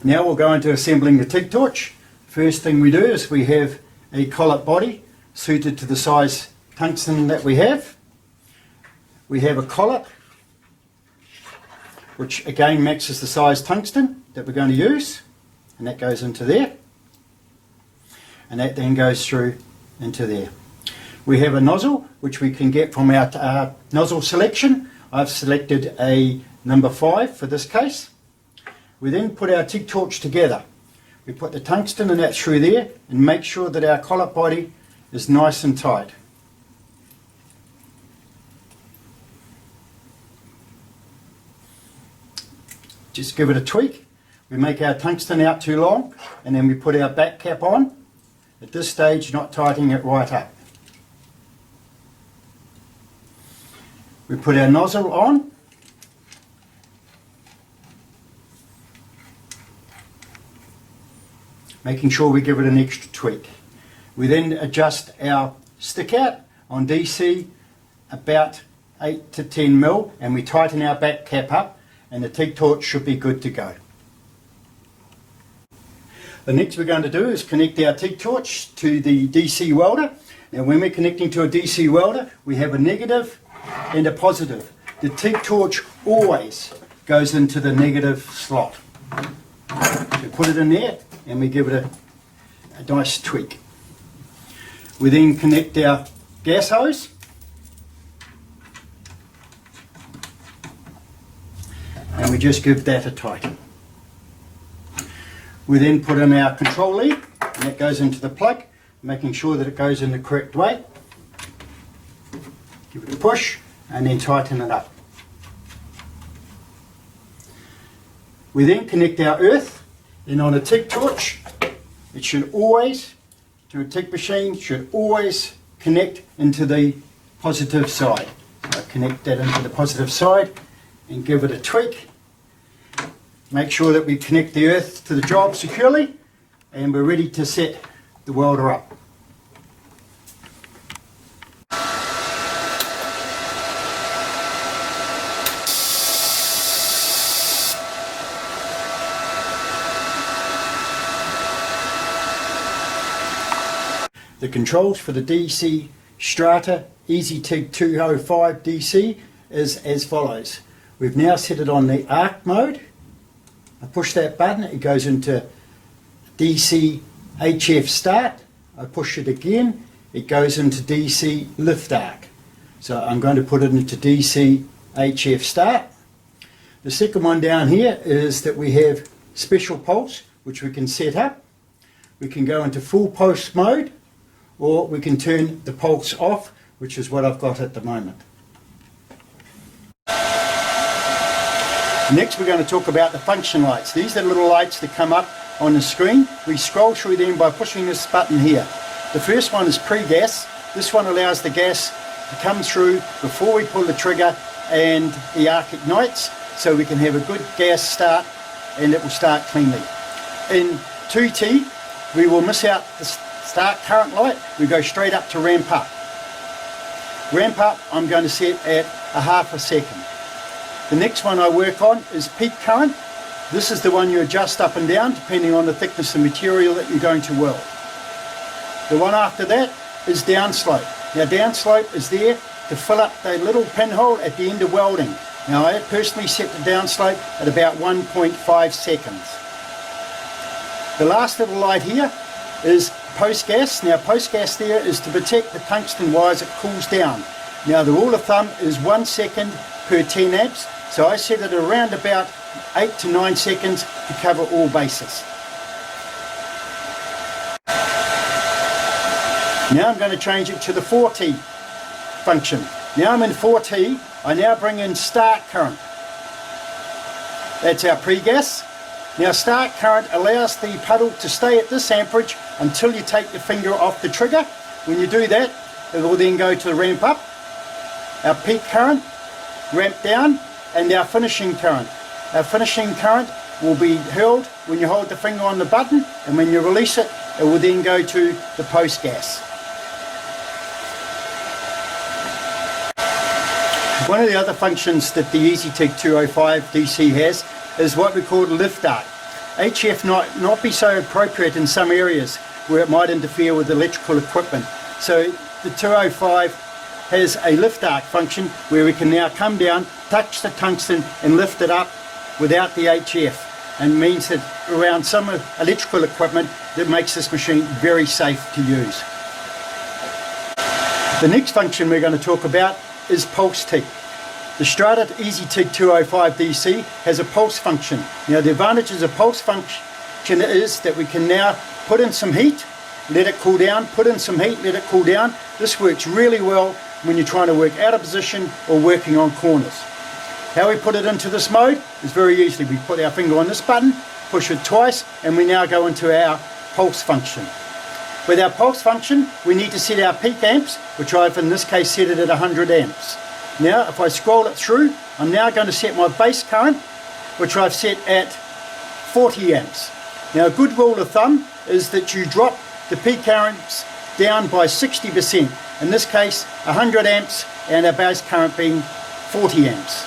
Now we'll go into assembling the TIG torch. First thing we do is we have a collet body suited to the size tungsten that we have. We have a collet which again matches the size tungsten that we're going to use, and that goes into there, and that then goes through into there. We have a nozzle which we can get from our nozzle selection. I've selected a number 5 for this case. We then put our TIG torch together. We put the tungsten and that through there and make sure that our collet body is nice and tight. Just give it a tweak. We make our tungsten out too long, and then we put our back cap on. At this stage, not tightening it right up. We put our nozzle on. Making sure we give it an extra tweak. We then adjust our stick out on DC about 8 to 10 mil, and we tighten our back cap up, and the TIG torch should be good to go. The next we're going to do is connect our TIG torch to the DC welder. Now when we're connecting to a DC welder, we have a negative and a positive. The TIG torch always goes into the negative slot. So put it in there and we give it a nice tweak. We then connect our gas hose. And we just give that a tighten. We then put in our control lead, and that goes into the plug, making sure that it goes in the correct way. Give it a push and then tighten it up. We then connect our earth, and on a TIG torch, it should always, to a TIG machine, should always connect into the positive side. So I connect that into the positive side and give it a tweak. Make sure that we connect the earth to the job securely, and we're ready to set the welder up. The controls for the DC Strata EZITIG205DC is as follows. We've now set it on the arc mode. I push that button, it goes into DC HF start. I push it again, it goes into DC lift arc. So I'm going to put it into DC HF start. The second one down here is that we have special pulse, which we can set up. We can go into full pulse mode, or we can turn the pulse off, which is what I've got at the moment. Next we're going to talk about the function lights. These are the little lights that come up on the screen. We scroll through them by pushing this button here. The first one is pre-gas. This one allows the gas to come through before we pull the trigger and the arc ignites, so we can have a good gas start and it will start cleanly. In 2T we will miss out the start current light. We go straight up to ramp up. Ramp up I'm going to set at a half a second. The next one I work on is peak current. This is the one you adjust up and down depending on the thickness of material that you're going to weld. The one after that is downslope. Now downslope is there to fill up the little pinhole at the end of welding. Now I personally set the downslope at about 1.5 seconds. The last little light here is post gas. Now post gas there is to protect the tungsten wire as it cools down. Now the rule of thumb is 1 second per 10 amps. So I set it around about 8 to 9 seconds to cover all bases. Now I'm going to change it to the 4T function. Now I'm in 4T, I now bring in start current. That's our pre-gas. Now start current allows the puddle to stay at this amperage until you take your finger off the trigger. When you do that, it will then go to the ramp up, our peak current, ramp down, and our finishing current. Our finishing current will be held when you hold the finger on the button, and when you release it, it will then go to the post gas. One of the other functions that the EZITIG205DC has is what we call lift arc. HF not be so appropriate in some areas where it might interfere with electrical equipment. So the 205 has a lift arc function where we can now come down, touch the tungsten and lift it up without the HF, and means that around some electrical equipment that makes this machine very safe to use. The next function we're going to talk about is pulse TIG. The Strata EZITIG205DC has a pulse function. Now the advantages of pulse function is that we can now put in some heat, let it cool down, put in some heat, let it cool down. This works really well when you're trying to work out of position or working on corners. How we put it into this mode is very easy. We put our finger on this button, push it twice, and we now go into our pulse function. With our pulse function, we need to set our peak amps, which I've in this case set it at 100 amps. Now if I scroll it through, I'm now going to set my base current, which I've set at 40 amps. Now a good rule of thumb is that you drop the peak currents down by 60%. In this case 100 amps and our base current being 40 amps.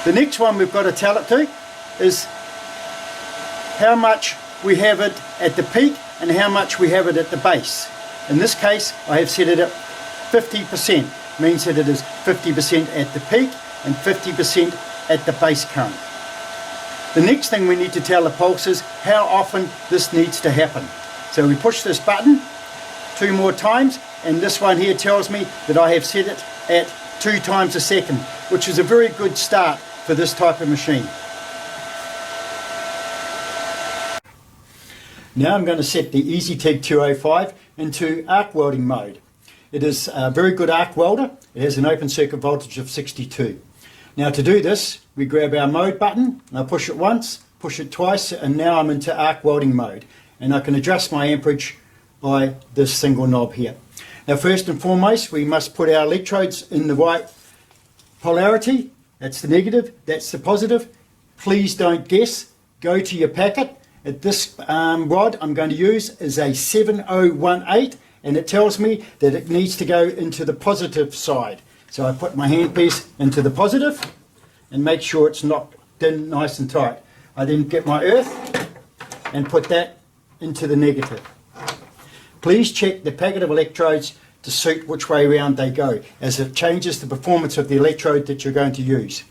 The next one we've got to tell it to is how much we have it at the peak and how much we have it at the base. In this case I have set it at 50%, means that it is 50% at the peak and 50% at the base current. The next thing we need to tell the pulse is how often this needs to happen. So we push this button 2 more times, and this one here tells me that I have set it at 2 times a second, which is a very good start for this type of machine. Now I'm going to set the EZITIG205 into arc welding mode. It is a very good arc welder. It has an open circuit voltage of 62. Now to do this, we grab our mode button, and I push it once, push it twice, and now I'm into arc welding mode. And I can adjust my amperage by this single knob here. Now first and foremost, we must put our electrodes in the right polarity. That's the negative, that's the positive. Please don't guess, go to your packet. At this rod I'm going to use is a 7018, and it tells me that it needs to go into the positive side. So I put my handpiece into the positive and make sure it's knocked in nice and tight. I then get my earth and put that into the negative. Please check the packet of electrodes to suit which way around they go, as it changes the performance of the electrode that you're going to use.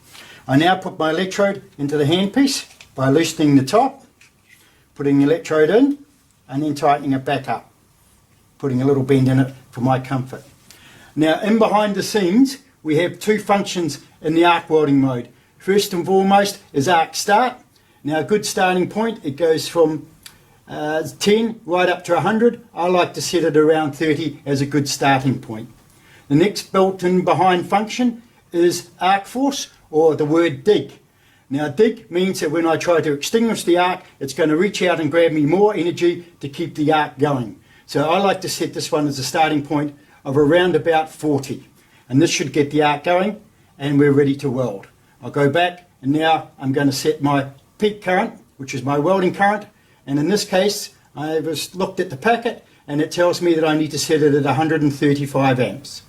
I now put my electrode into the handpiece by loosening the top, putting the electrode in, and then tightening it back up, putting a little bend in it for my comfort. Now in behind the scenes we have 2 functions in the arc welding mode. First and foremost is arc start. Now a good starting point, it goes from 10 right up to 100. I like to set it around 30 as a good starting point. The next built-in behind function is arc force, or the word dig. Now dig means that when I try to extinguish the arc, it's going to reach out and grab me more energy to keep the arc going. So I like to set this one as a starting point of around about 40, and this should get the arc going and we're ready to weld. I'll go back, and now I'm going to set my peak current, which is my welding current, and in this case I just looked at the packet and it tells me that I need to set it at 135 amps.